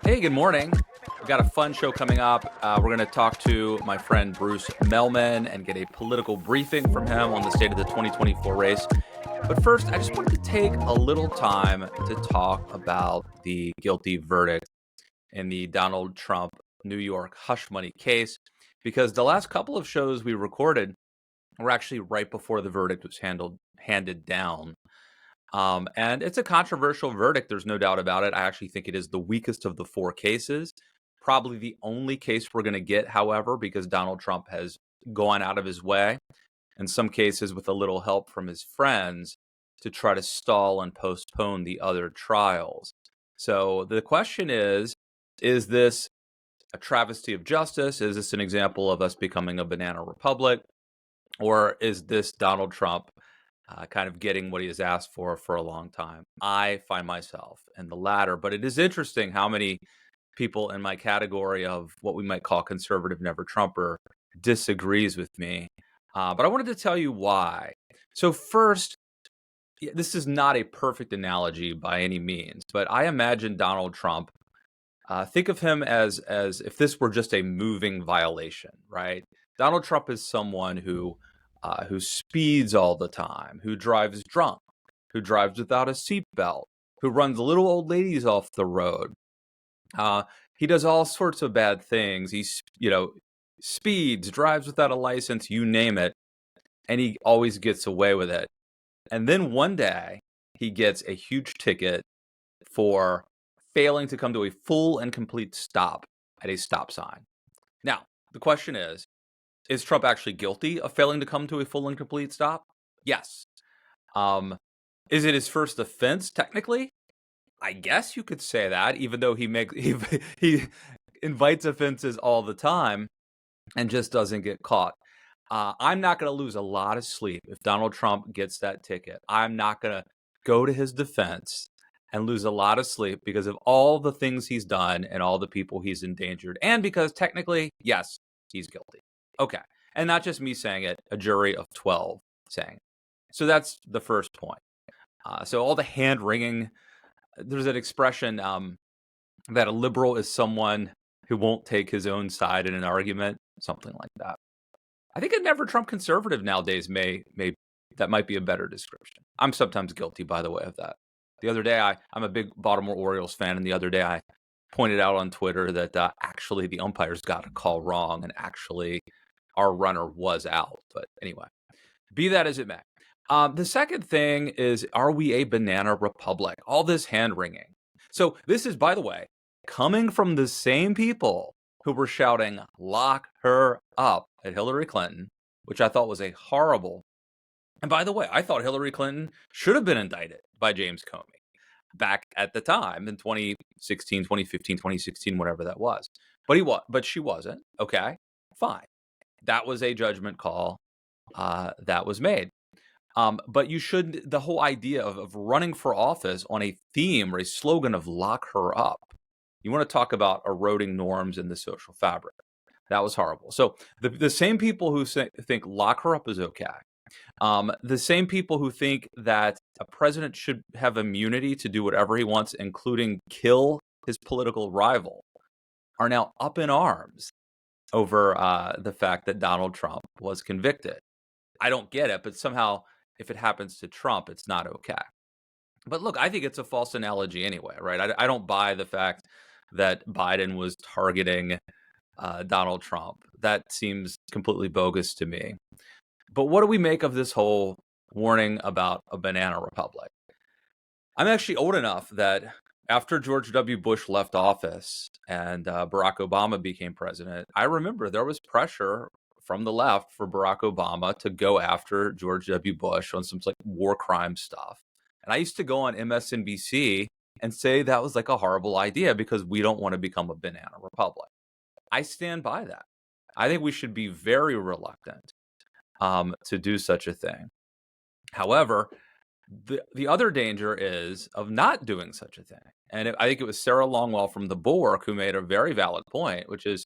Hey, good morning. We've got a fun show coming up. We're going to talk to my friend Bruce Mehlman and get a political briefing from him on the state of the 2024 race. But first, I just wanted to take a little time to talk about the guilty verdict in the Donald Trump New York hush money case, because the last couple of shows we recorded were actually right before the verdict was handed down. And it's a controversial verdict. There's no doubt about it. I actually think it is the weakest of the four cases. Probably the only case we're going to get, however, because Donald Trump has gone out of his way, in some cases with a little help from his friends, to try to stall and postpone the other trials. So the question is this a travesty of justice? Is this an example of us becoming a banana republic? Or is this Donald Trump kind of getting what he has asked for a long time? I find myself in the latter, but it is interesting how many people in my category of what we might call conservative never Trumper disagrees with me. But I wanted to tell you why. So first, this is not a perfect analogy by any means, but I imagine Donald Trump. Think of him as if this were just a moving violation, right? Donald Trump is someone who speeds all the time, who drives drunk, who drives without a seatbelt, who runs little old ladies off the road. He does all sorts of bad things. He speeds, drives without a license, you name it, and he always gets away with it. And then one day he gets a huge ticket for failing to come to a full and complete stop at a stop sign. Now, the question is Trump actually guilty of failing to come to a full and complete stop? Yes. Is it his first offense, technically? I guess you could say that, even though he invites offenses all the time and just doesn't get caught. I'm not going to lose a lot of sleep if Donald Trump gets that ticket. I'm not going to go to his defense and lose a lot of sleep because of all the things he's done and all the people he's endangered. And because technically, yes, he's guilty. Okay. And not just me saying it, a jury of 12 saying it. So that's the first point. So all the hand wringing, there's an expression that a liberal is someone who won't take his own side in an argument, something like that. I think a never Trump conservative nowadays that might be a better description. I'm sometimes guilty, by the way, of that. The other day, I'm a big Baltimore Orioles fan, and the other day I pointed out on Twitter that actually the umpires got a call wrong, and actually our runner was out. But anyway, be that as it may. The second thing is, are we a banana republic? All this hand wringing. So this is, by the way, coming from the same people who were shouting, "Lock her up" at Hillary Clinton, which I thought was a horrible. And by the way, I thought Hillary Clinton should have been indicted by James Comey back at the time in 2016, 2015, 2016, whatever that was. But she wasn't. Okay, fine. That was a judgment call that was made. But the whole idea of running for office on a theme or a slogan of "lock her up," you want to talk about eroding norms in the social fabric. That was horrible. So the same people who think "lock her up" is okay, the same people who think that a president should have immunity to do whatever he wants, including kill his political rival, are now up in arms over the fact that Donald Trump was convicted. I don't get it, but somehow if it happens to Trump, it's not okay. But look, I think it's a false analogy anyway, right? I don't buy the fact that Biden was targeting Donald Trump. That seems completely bogus to me. But what do we make of this whole warning about a banana republic? I'm actually old enough that after George W. Bush left office and Barack Obama became president, I remember there was pressure from the left for Barack Obama to go after George W. Bush on some like war crime stuff. And I used to go on MSNBC and say that was like a horrible idea because we don't want to become a banana republic. I stand by that. I think we should be very reluctant to do such a thing. However, the other danger is of not doing such a thing. And I think it was Sarah Longwell from The Bulwark who made a very valid point, which is,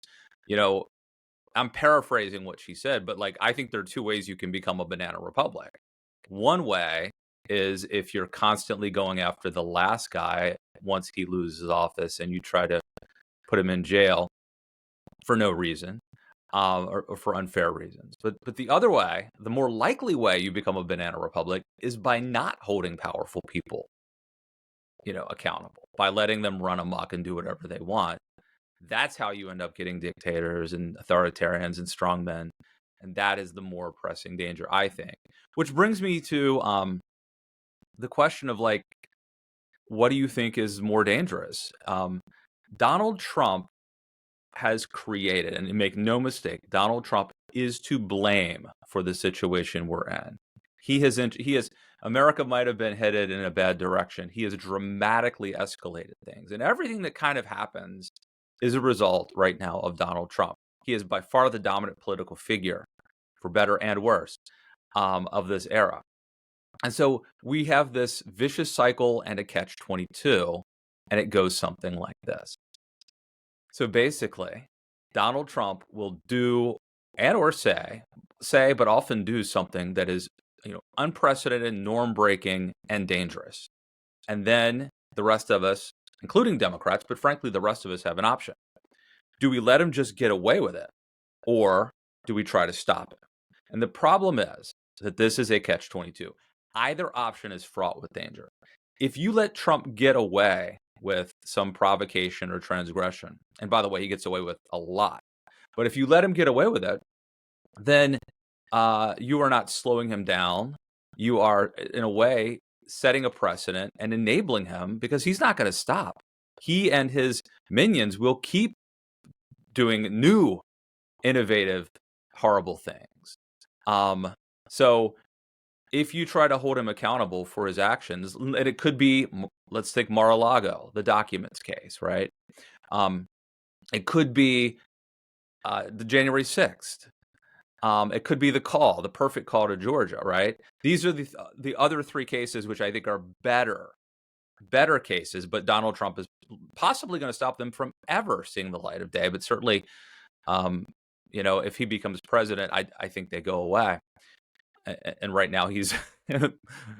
I'm paraphrasing what she said, but like, I think there are two ways you can become a banana republic. One way is if you're constantly going after the last guy once he loses office and you try to put him in jail for no reason, or for unfair reasons. But the other way, the more likely way you become a banana republic is by not holding powerful people, accountable, by letting them run amok and do whatever they want. That's how you end up getting dictators and authoritarians and strongmen. And that is the more pressing danger, I think. Which brings me to the question of, like, what do you think is more dangerous? Donald Trump has created, and make no mistake, Donald Trump is to blame for the situation we're in. He has America might have been headed in a bad direction. He has dramatically escalated things, and everything that kind of happens is a result right now of Donald Trump. He is by far the dominant political figure, for better and worse, of this era. And so we have this vicious cycle and a catch-22, and it goes something like this. So basically, Donald Trump will do and or say, but often do something that is, unprecedented, norm-breaking, and dangerous. And then the rest of us, including Democrats, but frankly, the rest of us have an option. Do we let him just get away with it, or do we try to stop it? And the problem is that this is a catch-22. Either option is fraught with danger. If you let Trump get away with some provocation or transgression, and by the way, he gets away with a lot, but if you let him get away with it, then you are not slowing him down. You are, in a way, setting a precedent and enabling him, because he's not going to stop. He and his minions will keep doing new, innovative, horrible things. So if you try to hold him accountable for his actions, and it could be, let's take Mar-a-Lago, the documents case, right? It could be the January 6th. It could be the perfect call to Georgia, right? These are the other three cases, which I think are better cases, but Donald Trump is possibly going to stop them from ever seeing the light of day. But certainly, if he becomes president, I think they go away. And right now he's,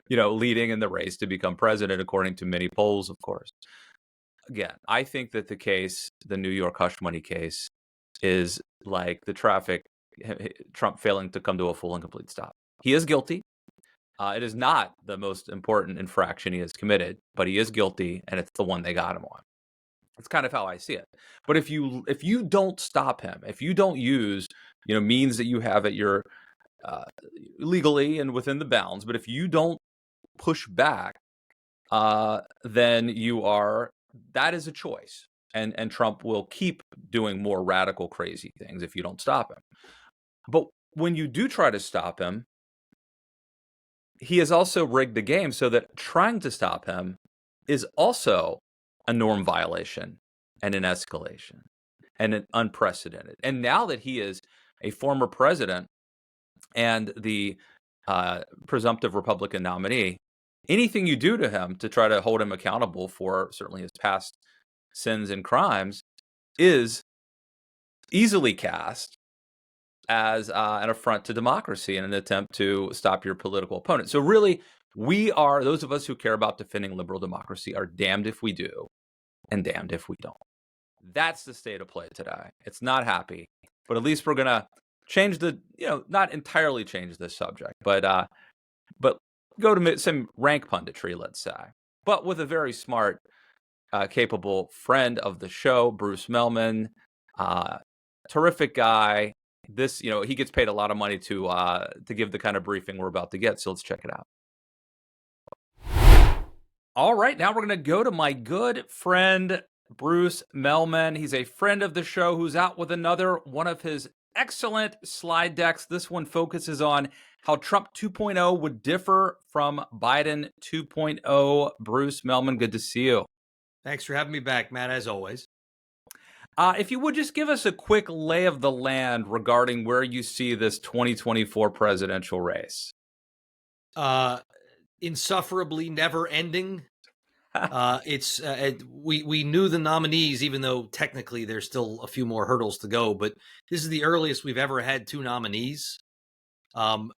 leading in the race to become president, according to many polls, of course. Again, I think that the New York hush money case, is like the Trump failing to come to a full and complete stop. He is guilty. It is not the most important infraction he has committed, but he is guilty, and it's the one they got him on. It's kind of how I see it. But if you don't stop him, if you don't use means that you have at your legally and within the bounds, but if you don't push back, then that is a choice. And Trump will keep doing more radical, crazy things if you don't stop him. But when you do try to stop him, he has also rigged the game so that trying to stop him is also a norm violation and an escalation and an unprecedented. And now that he is a former president and the presumptive Republican nominee, anything you do to him to try to hold him accountable for certainly his past sins and crimes is easily cast as an affront to democracy and an attempt to stop your political opponent. So really, those of us who care about defending liberal democracy are damned if we do and damned if we don't. That's the state of play today. It's not happy, but at least we're going to change not entirely change the subject, but go to some rank punditry, let's say, but with a very smart, capable friend of the show, Bruce Mehlman, terrific guy. This, he gets paid a lot of money to give the kind of briefing we're about to get. So let's check it out. All right, now we're going to go to my good friend, Bruce Mehlman. He's a friend of the show who's out with another one of his excellent slide decks. This one focuses on how Trump 2.0 would differ from Biden 2.0. Bruce Mehlman, good to see you. Thanks for having me back, Matt, as always. If you would just give us a quick lay of the land regarding where you see this 2024 presidential race. Insufferably never ending. We knew the nominees, even though technically there's still a few more hurdles to go, but this is the earliest we've ever had two nominees.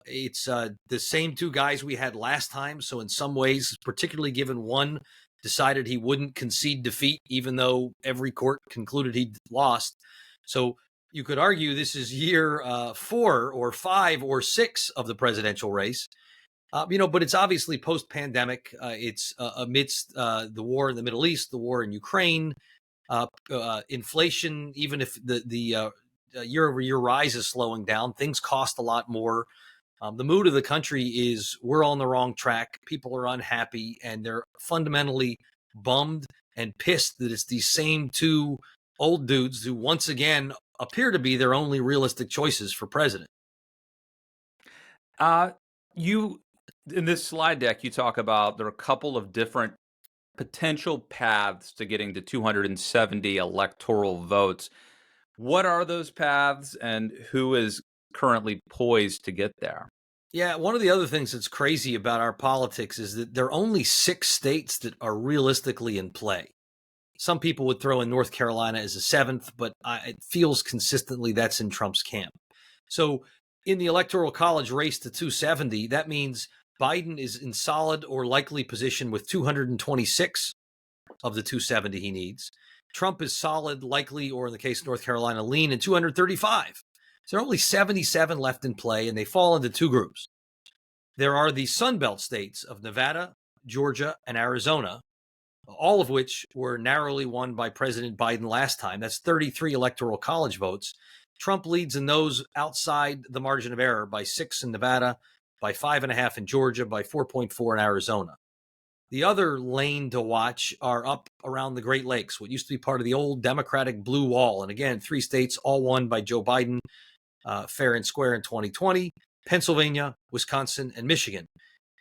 It's the same two guys we had last time. So in some ways, particularly given one decided he wouldn't concede defeat, even though every court concluded he'd lost. So you could argue this is year 4 or 5 or 6 of the presidential race. But it's obviously post-pandemic. It's amidst the war in the Middle East, the war in Ukraine, inflation. Even if the year-over-year rise is slowing down, things cost a lot more. The mood of the country is we're on the wrong track. People are unhappy, and they're fundamentally bummed and pissed that it's these same two old dudes who once again appear to be their only realistic choices for president. You in this slide deck, you talk about there are a couple of different potential paths to getting to 270 electoral votes. What are those paths, and who is currently poised to get there? Yeah, one of the other things that's crazy about our politics is that there are only 6 states that are realistically in play. Some people would throw in North Carolina as a 7th, but it feels consistently that's in Trump's camp. So in the Electoral College race to 270, that means Biden is in solid or likely position with 226 of the 270 he needs. Trump is solid, likely, or in the case of North Carolina, lean in 235. So there are only 77 left in play, and they fall into 2 groups. There are the Sun Belt states of Nevada, Georgia, and Arizona, all of which were narrowly won by President Biden last time. That's 33 Electoral College votes. Trump leads in those outside the margin of error by 6 in Nevada, by 5.5 in Georgia, by 4.4 in Arizona. The other lane to watch are up around the Great Lakes, what used to be part of the old Democratic blue wall. And again, 3 states all won by Joe Biden, fair and square in 2020, Pennsylvania, Wisconsin, and Michigan.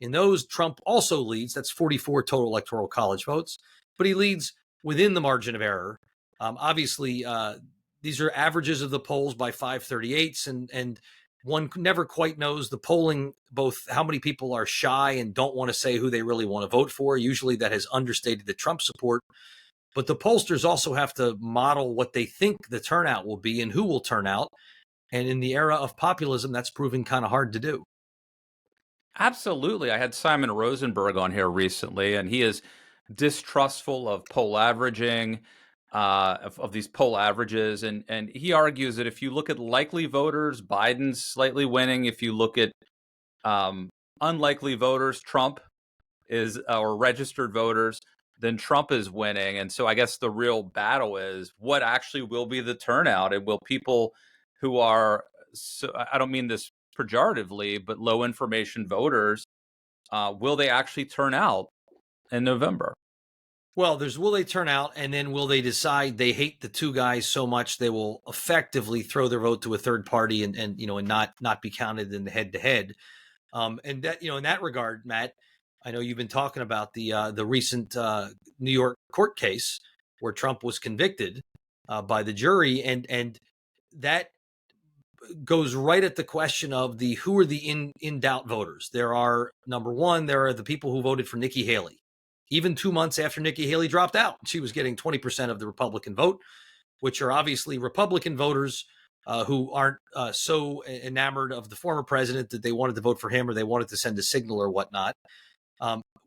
In those, Trump also leads. That's 44 total Electoral College votes, but he leads within the margin of error. Obviously, these are averages of the polls by 538ths, and one never quite knows the polling, both how many people are shy and don't want to say who they really want to vote for. Usually that has understated the Trump support. But the pollsters also have to model what they think the turnout will be and who will turn out. And in the era of populism, that's proving kind of hard to do. Absolutely. I had Simon Rosenberg on here recently, and he is distrustful of poll averaging, of these poll averages. And he argues that if you look at likely voters, Biden's slightly winning. If you look at unlikely voters, Trump is, or registered voters, then Trump is winning. And so I guess the real battle is what actually will be the turnout, and will people who are, so I don't mean this pejoratively, but low information voters, will they actually turn out in November? Well, there's will they turn out, and then will they decide they hate the two guys so much they will effectively throw their vote to a third party and not be counted in the head to head. And that, in that regard, Matt, I know you've been talking about the recent New York court case where Trump was convicted by the jury, and that goes right at the question of who are the in doubt voters. There are, number one, there are the people who voted for Nikki Haley. Even 2 months after Nikki Haley dropped out, she was getting 20% of the Republican vote, which are obviously Republican voters who aren't so enamored of the former president that they wanted to vote for him or they wanted to send a signal or whatnot.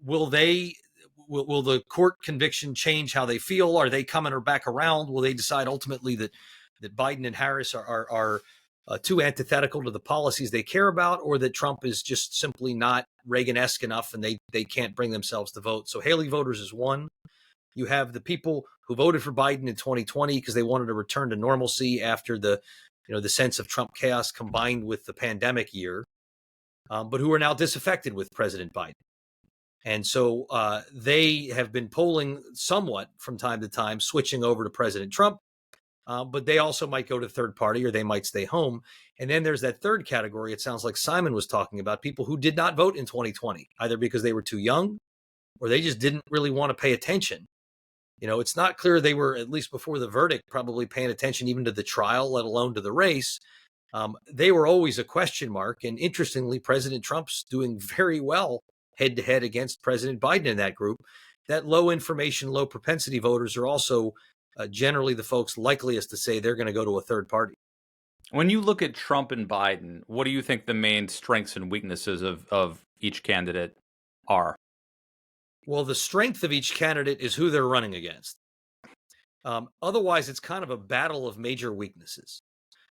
Will the court conviction change how they feel? Are they coming back around? Will they decide ultimately that Biden and Harris are too antithetical to the policies they care about, or that Trump is just simply not Reagan-esque enough and they can't bring themselves to vote? So Haley voters is one. You have the people who voted for Biden in 2020 because they wanted to return to normalcy after the sense of Trump chaos combined with the pandemic year, but who are now disaffected with President Biden. And so they have been polling somewhat from time to time, switching over to President Trump. But they also might go to third party or they might stay home. And then there's that third category. It sounds like Simon was talking about people who did not vote in 2020, either because they were too young or they just didn't really want to pay attention. It's not clear they were, at least before the verdict, probably paying attention even to the trial, let alone to the race. They were always a question mark. And interestingly, President Trump's doing very well head to head against President Biden in that group. That low information, low propensity voters are also generally the folks likeliest to say they're going to go to a third party. When you look at Trump and Biden, what do you think the main strengths and weaknesses of each candidate are? Well, the strength of each candidate is who they're running against. Otherwise, it's kind of a battle of major weaknesses.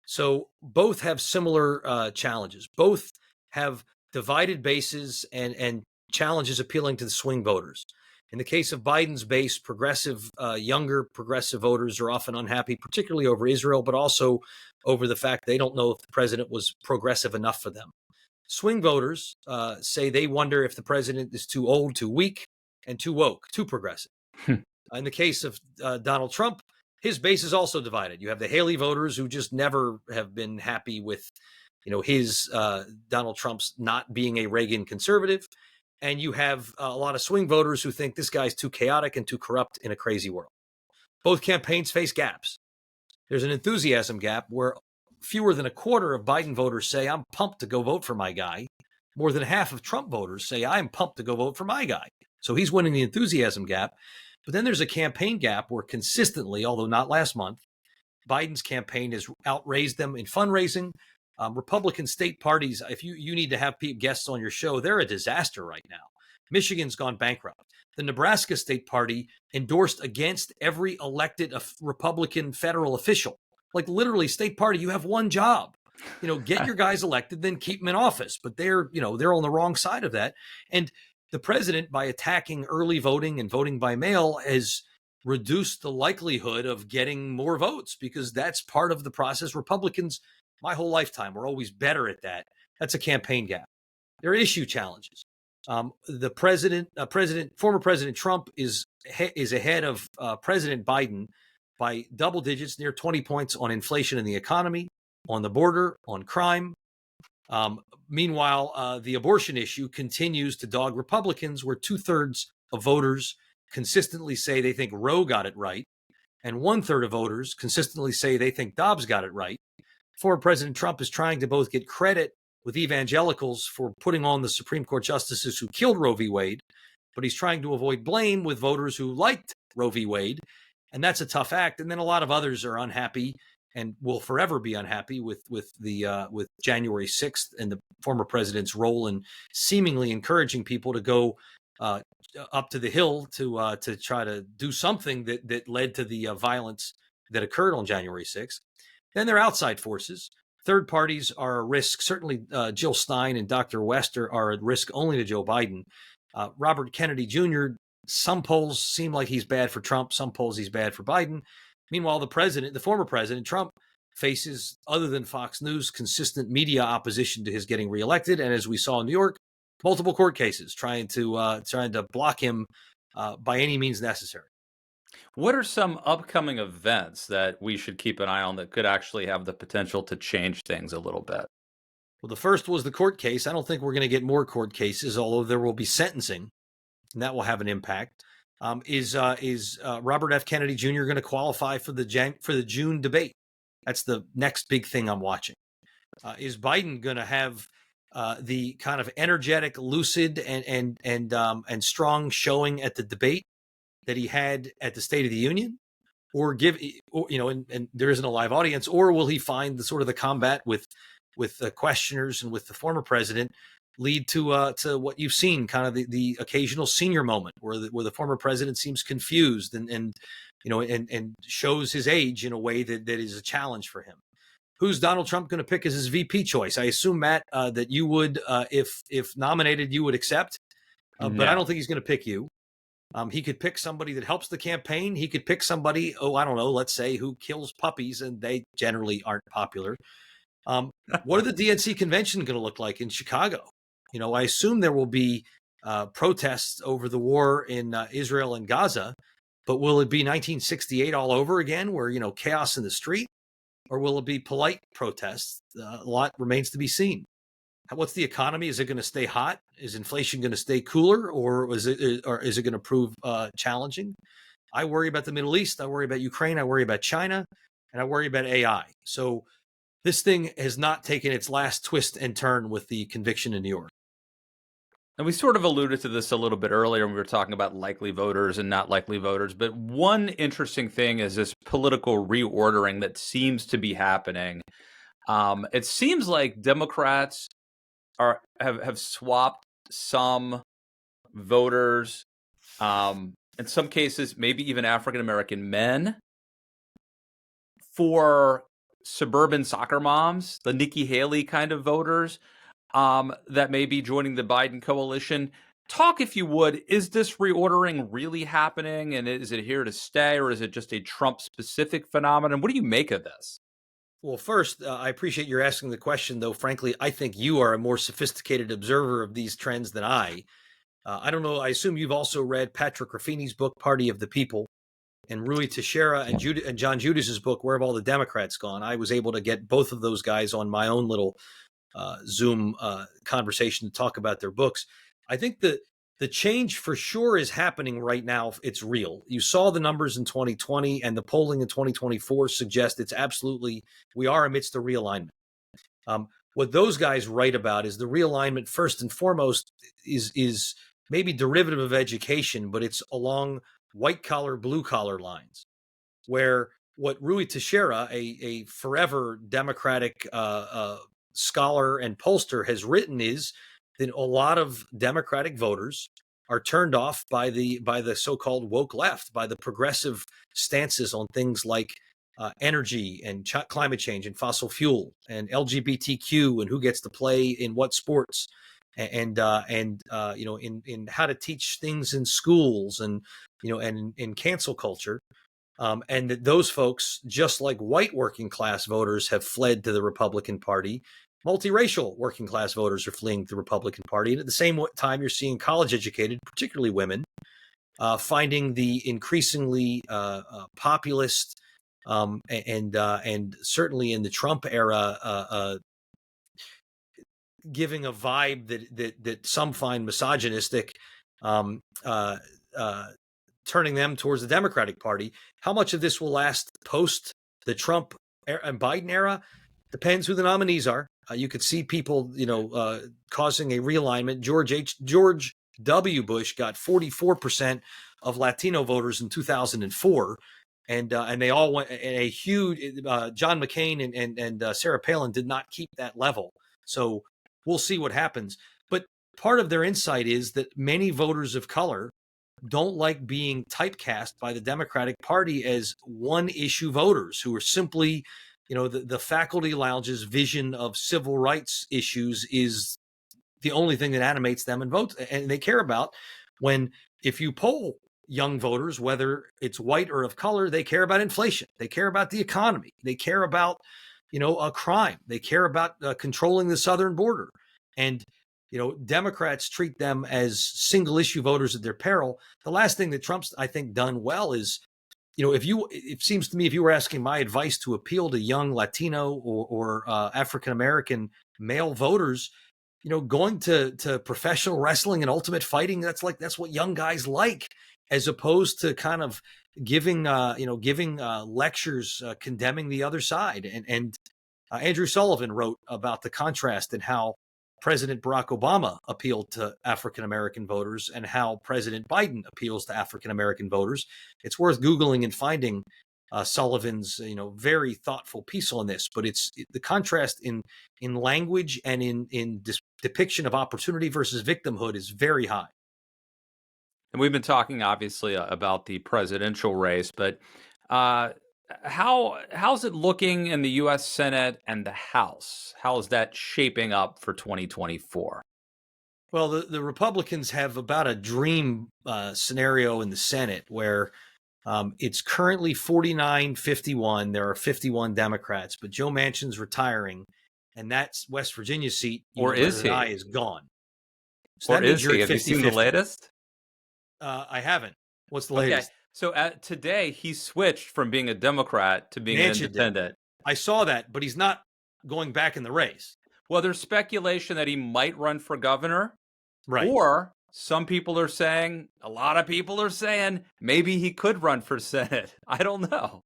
So both have similar challenges. Both have divided bases and challenges appealing to the swing voters. In the case of Biden's base, progressive, younger progressive voters are often unhappy, particularly over Israel, but also over the fact they don't know if the president was progressive enough for them. Swing voters say they wonder if the president is too old, too weak, and too woke, too progressive. In the case of Donald Trump, his base is also divided. You have the Haley voters who just never have been happy with, his Donald Trump's not being a Reagan conservative, and you have a lot of swing voters who think this guy's too chaotic and too corrupt in a crazy world. Both campaigns face gaps. There's an enthusiasm gap where fewer than a quarter of Biden voters say, I'm pumped to go vote for my guy. More than half of Trump voters say, I'm pumped to go vote for my guy. So he's winning the enthusiasm gap. But then there's a campaign gap where consistently, although not last month, Biden's campaign has outraised them in fundraising. Republican state parties, if you need to have guests on your show, they're a disaster right now. Michigan's gone bankrupt. The Nebraska State Party endorsed against every elected Republican federal official. Like literally, state party, you have one job. Get your guys elected, then keep them in office. But they're on the wrong side of that. And the president, by attacking early voting and voting by mail, has reduced the likelihood of getting more votes because that's part of the process. Republicans, my whole lifetime, were always better at that. That's a campaign gap. There are issue challenges. The former President Trump is ahead of President Biden by double digits, near 20 points on inflation and the economy, on the border, on crime. Meanwhile, the abortion issue continues to dog Republicans, where 2/3 of voters consistently say they think Roe got it right, and 1/3 of voters consistently say they think Dobbs got it right. Former President Trump is trying to both get credit with evangelicals for putting on the Supreme Court justices who killed Roe v. Wade, but he's trying to avoid blame with voters who liked Roe v. Wade, and that's a tough act. And then a lot of others are unhappy and will forever be unhappy with January 6th and the former president's role in seemingly encouraging people to go up to the Hill to try to do something that led to the violence that occurred on January 6th. Then there are outside forces. Third parties are a risk. Certainly, Jill Stein and Dr. West are at risk only to Joe Biden. Robert Kennedy Jr., some polls seem like he's bad for Trump. Some polls he's bad for Biden. Meanwhile, the former president, Trump, faces, other than Fox News, consistent media opposition to his getting reelected. And as we saw in New York, multiple court cases trying to block him by any means necessary. What are some upcoming events that we should keep an eye on that could actually have the potential to change things a little bit? Well, the first was the court case. I don't think we're going to get more court cases, although there will be sentencing, and that will have an impact. Is Robert F. Kennedy Jr. going to qualify for the June debate? That's the next big thing I'm watching. Is Biden going to have the kind of energetic, lucid, and strong showing at the debate that he had at the State of the Union, or and there isn't a live audience, or will he find the sort of the combat with the questioners and with the former president lead to what you've seen, kind of the occasional senior moment where the former president seems confused and shows his age in a way that is a challenge for him. Who's Donald Trump going to pick as his VP choice? I assume, Matt, that you would, if nominated, you would accept, but I don't think he's going to pick you. He could pick somebody that helps the campaign. He could pick somebody, I don't know, let's say, who kills puppies, and they generally aren't popular. What are the DNC convention going to look like in Chicago? I assume there will be protests over the war in Israel and Gaza, but will it be 1968 all over again, where, chaos in the street? Or will it be polite protests? A lot remains to be seen. What's the economy? Is it going to stay hot? Is inflation going to stay cooler, or is it going to prove challenging? I worry about the Middle East. I worry about Ukraine. I worry about China, and I worry about AI. So this thing has not taken its last twist and turn with the conviction in New York. And we sort of alluded to this a little bit earlier when we were talking about likely voters and not likely voters. But one interesting thing is this political reordering that seems to be happening It seems like Democrats have swapped some voters, in some cases, maybe even African American men, for suburban soccer moms, the Nikki Haley kind of voters, that may be joining the Biden coalition. Talk, if you would, is this reordering really happening, and is it here to stay, or is it just a Trump-specific phenomenon? What do you make of this? Well, first, I appreciate your asking the question, though. Frankly, I think you are a more sophisticated observer of these trends than I. I don't know. I assume you've also read Patrick Ruffini's book, Party of the People, and Rui Teixeira and John Judas's book, Where Have All the Democrats Gone? I was able to get both of those guys on my own little Zoom conversation to talk about their books. I think the change for sure is happening right now. It's real. You saw the numbers in 2020, and the polling in 2024 suggests it's absolutely, we are amidst a realignment. What those guys write about is the realignment, first and foremost, is maybe derivative of education, but it's along white collar, blue collar lines, where what Rui Teixeira, a forever Democratic scholar and pollster, has written is that a lot of Democratic voters are turned off by the so-called woke left, by the progressive stances on things like energy and climate change and fossil fuel and LGBTQ and who gets to play in what sports and you know, in how to teach things in schools, and you know, and in cancel culture. And that those folks, just like white working class voters, have fled to the Republican Party. Multiracial working class voters are fleeing the Republican Party. And at the same time, you're seeing college educated, particularly women, finding the increasingly populist and certainly in the Trump era, giving a vibe that some find misogynistic, turning them towards the Democratic Party. How much of this will last post the Trump and Biden era depends who the nominees are. You could see people, you know, causing a realignment. George W. Bush got 44% of Latino voters in 2004, and they all went a huge. John McCain and Sarah Palin did not keep that level. So we'll see what happens. But part of their insight is that many voters of color don't like being typecast by the Democratic Party as one issue voters who are simply, you know, the faculty lounge's vision of civil rights issues is the only thing that animates them and votes, and they care about. When, if you poll young voters, whether it's white or of color, they care about inflation, they care about the economy, they care about, you know, crime, they care about controlling the southern border. And you know, Democrats treat them as single issue voters at their peril. The last thing that Trump's, I think, done well is, you know, it seems to me, if you were asking my advice to appeal to young Latino or African American male voters, you know, going to professional wrestling and ultimate fighting, that's what young guys like, as opposed to kind of giving lectures condemning the other side. And Andrew Sullivan wrote about the contrast in how President Barack Obama appealed to African American voters and how President Biden appeals to African American voters. It's worth Googling and finding Sullivan's, you know, very thoughtful piece on this. But it's the contrast in language and in depiction of opportunity versus victimhood is very high. And we've been talking obviously about the presidential race, but how's it looking in the U.S. Senate and the House? How is that shaping up for 2024? Well, the Republicans have about a dream scenario in the Senate where it's currently 49-51. There are 51 Democrats, but Joe Manchin's retiring, and that West Virginia seat, Or is he? is gone. So Or that means is you're he? at Have you seen the 50-50. latest? I haven't. What's the Okay, latest? so today he switched from being a Democrat to being an Manchin did. independent. I saw that, but he's not going back in the race. Well, there's speculation that he might run for governor. Right. Or some people are saying, a lot of people are saying, maybe he could run for Senate. I don't know.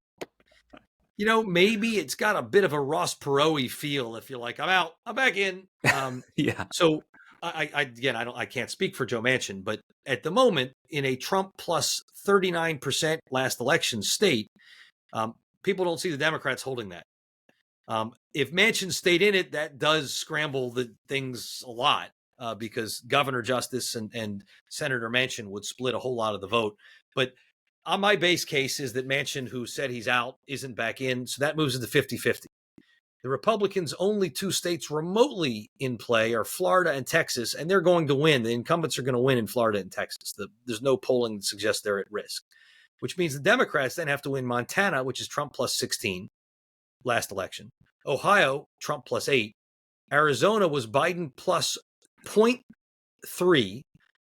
You know, maybe it's got a bit of a Ross Perot-y feel. If you're like, I'm out, I'm back in. Yeah. So I can't speak for Joe Manchin, but at the moment, in a Trump plus 39% last election state, people don't see the Democrats holding that. If Manchin stayed in it, that does scramble the things a lot, because Governor Justice and Senator Manchin would split a whole lot of the vote. But on my base case is that Manchin, who said he's out, isn't back in. So that moves into 50-50. The Republicans' only two states remotely in play are Florida and Texas, and they're going to win. The incumbents are going to win in Florida and Texas. There's no polling that suggests they're at risk, which means the Democrats then have to win Montana, which is Trump plus 16 last election. Ohio, Trump plus 8. Arizona was Biden plus 0.3.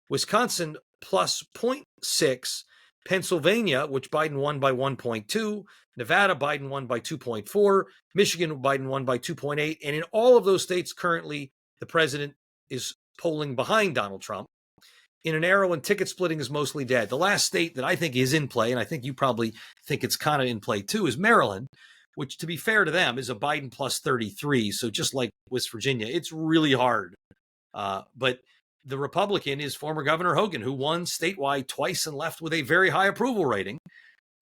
Wisconsin plus 0.6. Pennsylvania, which Biden won by 1.2. Nevada, Biden won by 2.4. Michigan, Biden won by 2.8. And in all of those states currently, the president is polling behind Donald Trump in an era when ticket splitting is mostly dead. The last state that I think is in play, and I think you probably think it's kind of in play too, is Maryland, which, to be fair to them, is a Biden plus 33. So just like West Virginia, it's really hard. But the Republican is former Governor Hogan, who won statewide twice and left with a very high approval rating.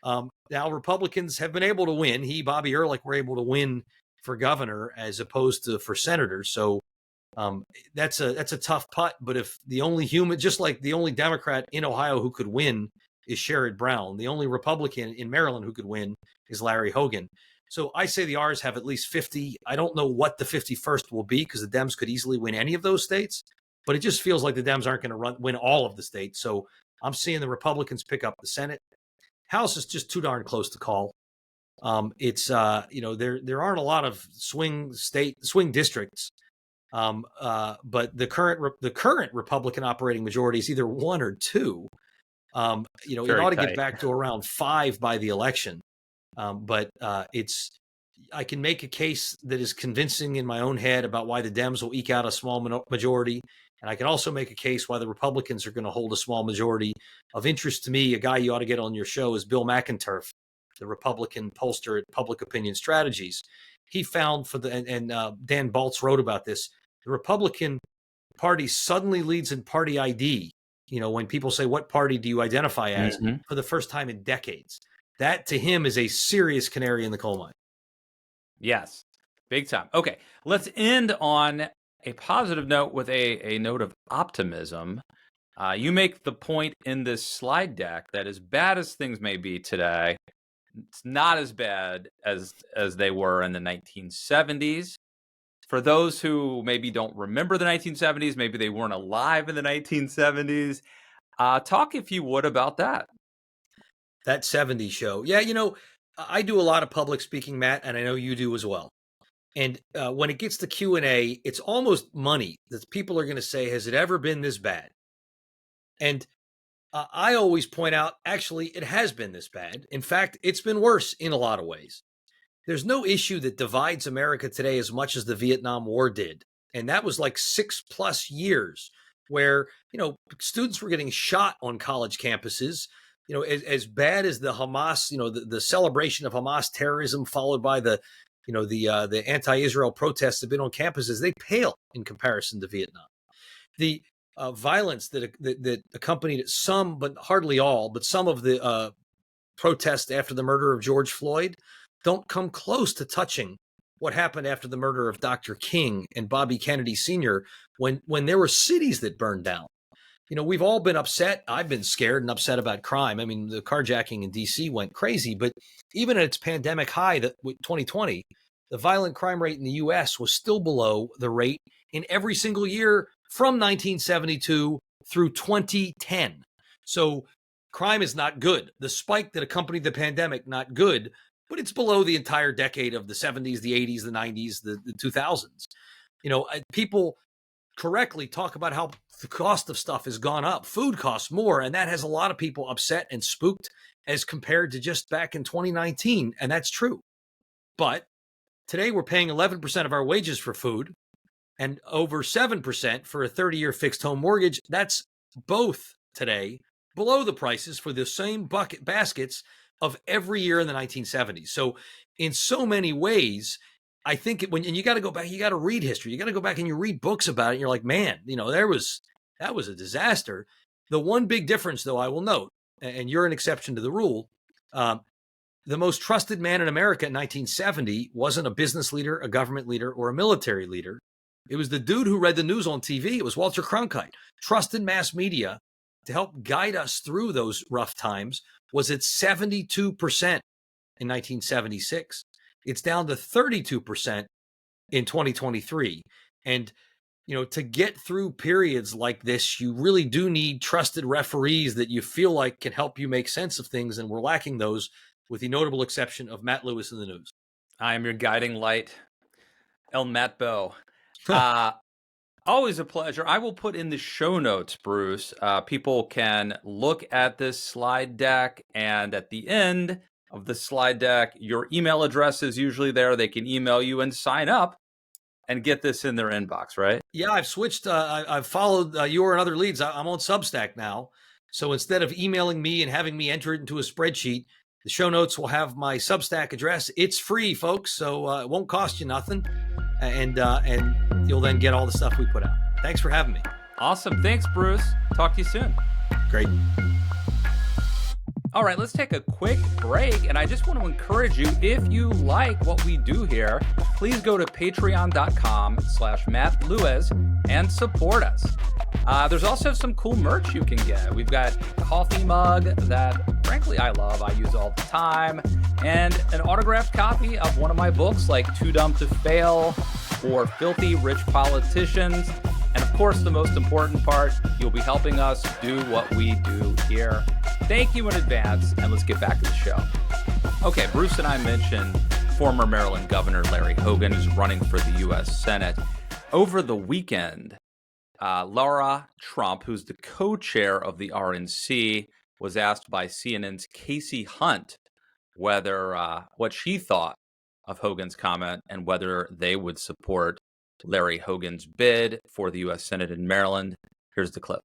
Now Republicans have been able to win. Bobby Ehrlich were able to win for governor as opposed to for senator. So that's a tough putt. But if the only human, just like the only Democrat in Ohio who could win is Sherrod Brown, the only Republican in Maryland who could win is Larry Hogan. So I say the R's have at least 50. I don't know what the 51st will be because the Dems could easily win any of those states, but it just feels like the Dems aren't going to win all of the states. So I'm seeing the Republicans pick up the Senate. House is just too darn close to call. It's there aren't a lot of swing districts, but the current Republican operating majority is either 1 or 2. It ought to get back to around 5 by the election. But I can make a case that is convincing in my own head about why the Dems will eke out a small majority. And I can also make a case why the Republicans are going to hold a small majority. Of interest to me, a guy you ought to get on your show is Bill McInturf, the Republican pollster at Public Opinion Strategies. He found Dan Baltz wrote about this. The Republican Party suddenly leads in party ID. When people say, what party do you identify as, for the first time in decades? That to him is a serious canary in the coal mine. Yes, big time. Okay, let's end on a positive note with a note of optimism. You make the point in this slide deck that as bad as things may be today, it's not as bad as they were in the 1970s. For those who maybe don't remember the 1970s, maybe they weren't alive in the 1970s, talk, if you would, about that. That 70s show. Yeah, I do a lot of public speaking, Matt, and I know you do as well. And when it gets to Q&A, it's almost money that people are going to say, has it ever been this bad? And I always point out, actually, it has been this bad. In fact, it's been worse in a lot of ways. There's no issue that divides America today as much as the Vietnam War did. And that was like 6+ years where, students were getting shot on college campuses. As bad as the Hamas, the celebration of Hamas terrorism followed by the anti-Israel protests have been on campuses, they pale in comparison to Vietnam. The violence that accompanied some, but hardly all, but some of the protests after the murder of George Floyd don't come close to touching what happened after the murder of Dr. King and Bobby Kennedy Sr. when there were cities that burned down. We've all been upset. I've been scared and upset about crime. I mean, the carjacking in D.C. went crazy, but even at its pandemic high, 2020, the violent crime rate in the U.S. was still below the rate in every single year from 1972 through 2010. So crime is not good. The spike that accompanied the pandemic, not good, but it's below the entire decade of the 70s, the 80s, the 90s, the 2000s. People correctly talk about how the cost of stuff has gone up. Food costs more, and that has a lot of people upset and spooked as compared to just back in 2019, and that's true. But today we're paying 11% of our wages for food and over 7% for a 30-year fixed home mortgage. That's both today below the prices for the same baskets of every year in the 1970s. So in so many ways, I think and you got to go back, you got to read history. You got to go back and you read books about it. And you're like, man, that was a disaster. The one big difference, though, I will note, and you're an exception to the rule, the most trusted man in America in 1970 wasn't a business leader, a government leader, or a military leader. It was the dude who read the news on TV. It was Walter Cronkite. Trusted mass media to help guide us through those rough times was at 72% in 1976. It's down to 32% in 2023. And, to get through periods like this, you really do need trusted referees that you feel like can help you make sense of things. And we're lacking those, with the notable exception of Matt Lewis in the news. I am your guiding light, El Matbo. Always a pleasure. I will put in the show notes, Bruce. People can look at this slide deck, and at the end of the slide deck, your email address is usually there. They can email you and sign up and get this in their inbox, right? Yeah, I've switched. I've followed your and other leads. I'm on Substack now. So instead of emailing me and having me enter it into a spreadsheet, the show notes will have my Substack address. It's free, folks, so it won't cost you nothing. And you'll then get all the stuff we put out. Thanks for having me. Awesome. Thanks, Bruce. Talk to you soon. Great. All right, let's take a quick break. And I just want to encourage you, if you like what we do here, please go to patreon.com/Matt Lewis and support us. There's also some cool merch you can get. We've got a coffee mug that, frankly, I love. I use all the time. And an autographed copy of one of my books, like Too Dumb to Fail or Filthy Rich Politicians. And of course, the most important part, you'll be helping us do what we do here. Thank you in advance, and let's get back to the show. Okay, Bruce and I mentioned former Maryland Governor Larry Hogan, who's running for the U.S. Senate. Over the weekend, Laura Trump, who's the co-chair of the RNC, was asked by CNN's Casey Hunt whether what she thought of Hogan's comment and whether they would support Larry Hogan's bid for the U.S. Senate in Maryland. Here's the clip.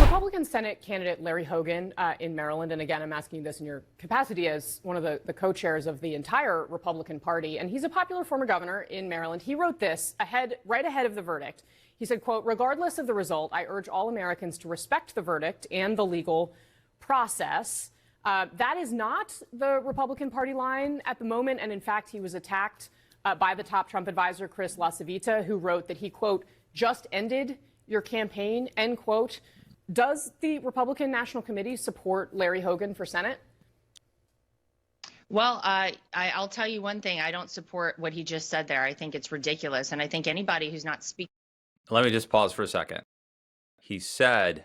Republican Senate candidate Larry Hogan in Maryland, and again, I'm asking this in your capacity as one of the co-chairs of the entire Republican Party, and he's a popular former governor in Maryland. He wrote this right ahead of the verdict. He said, quote, "Regardless of the result, I urge all Americans to respect the verdict and the legal process." That is not the Republican Party line at the moment, and in fact, he was attacked by the top Trump advisor, Chris LaCivita, who wrote that he, quote, "just ended your campaign," end quote. Does the Republican National Committee support Larry Hogan for Senate? Well, I'll tell you one thing. I don't support what he just said there. I think it's ridiculous. And I think anybody who's not speaking. Let me just pause for a second. He said,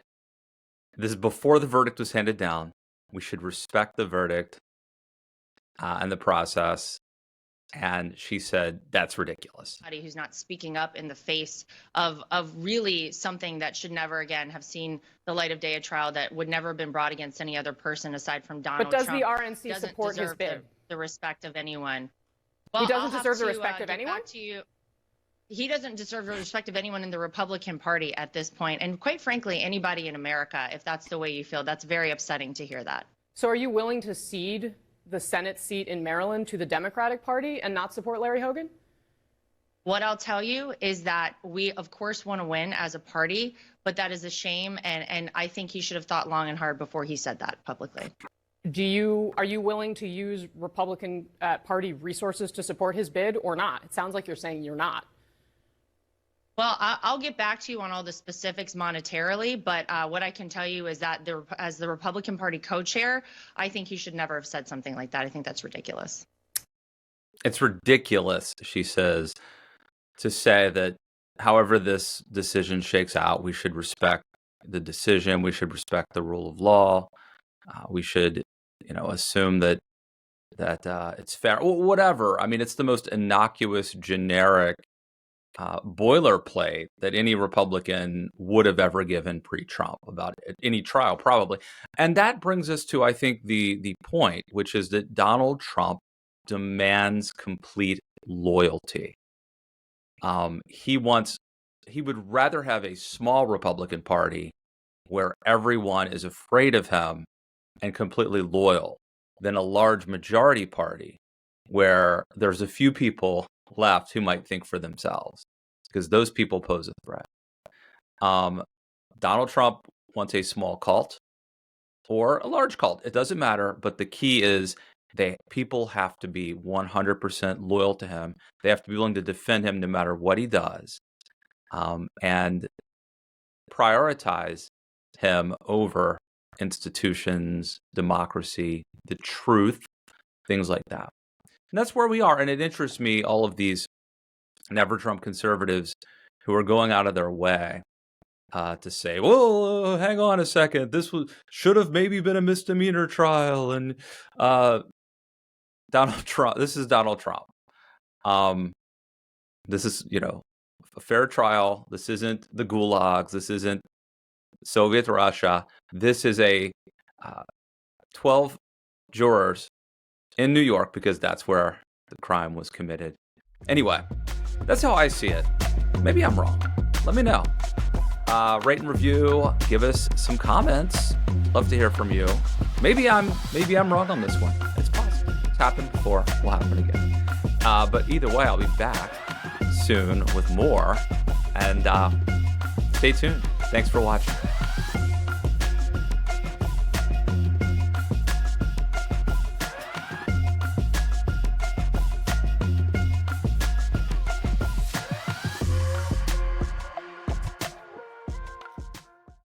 this is before the verdict was handed down, we should respect the verdict and the process. And she said, that's ridiculous. Anybody who's not speaking up in the face of really something that should never again have seen the light of day, a trial that would never have been brought against any other person aside from Donald Trump. But does the RNC support his bid? The respect of anyone. Well, he doesn't deserve the respect of anyone? He doesn't deserve the respect of anyone in the Republican Party at this point. And quite frankly, anybody in America, if that's the way you feel, that's very upsetting to hear that. So are you willing to cede the Senate seat in Maryland to the Democratic Party and not support Larry Hogan? What I'll tell you is that we, of course, want to win as a party, but that is a shame. And I think he should have thought long and hard before he said that publicly. Are you willing to use Republican Party resources to support his bid or not? It sounds like you're saying you're not. Well, I'll get back to you on all the specifics monetarily, but what I can tell you is that as the Republican Party co-chair, I think he should never have said something like that. I think that's ridiculous. It's ridiculous, she says, to say that however this decision shakes out, we should respect the decision. We should respect the rule of law. We should, assume that it's fair. Whatever. I mean, it's the most innocuous, generic boilerplate that any Republican would have ever given pre-Trump about any trial, probably. And that brings us to, I think, the point, which is that Donald Trump demands complete loyalty. He would rather have a small Republican Party where everyone is afraid of him and completely loyal than a large majority party where there's a few people left who might think for themselves, because those people pose a threat. Donald Trump wants a small cult. or a large cult. It doesn't matter. But the key is people have to be 100% loyal to him. They have to be willing to defend him no matter what he does, and prioritize him over institutions, democracy, the truth, things like that. And that's where we are. And it interests me, all of these Never Trump conservatives who are going out of their way to say, well, hang on a second, this should have maybe been a misdemeanor trial. And Donald Trump, this is Donald Trump. This is, a fair trial. This isn't the gulags. This isn't Soviet Russia. This is a 12 jurors in New York, because that's where the crime was committed. Anyway, that's how I see it. Maybe I'm wrong. Let me know. Rate and review. Give us some comments. Love to hear from you. Maybe I'm wrong on this one. It's possible. It's happened before. Will happen again. But either way, I'll be back soon with more. And stay tuned. Thanks for watching.